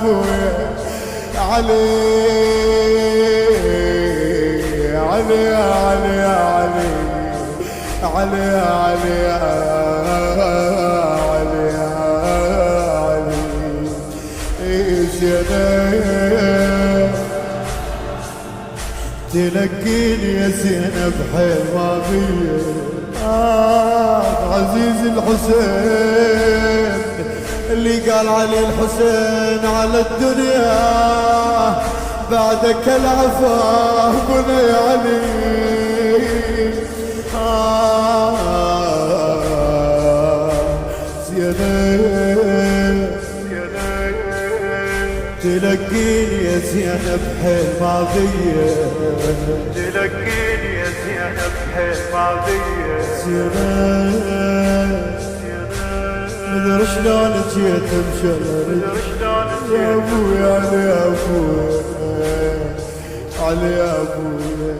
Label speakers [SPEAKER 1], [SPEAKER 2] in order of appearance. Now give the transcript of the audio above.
[SPEAKER 1] ابويا علي علي علي علي علي علي علي علي ايش يا تلقيني يا زينب حيل ما بيه عزيز الحسين اللي قال علي الحسين على الدنيا بعدك العفا بني علي زينب تلقيني يا زينب حيل ماضية
[SPEAKER 2] تلقيني يا زينب حيل ماضية
[SPEAKER 1] زينب مدري شلون جيت مشلل يا ابويا علي يا ابويا علي يا ابويا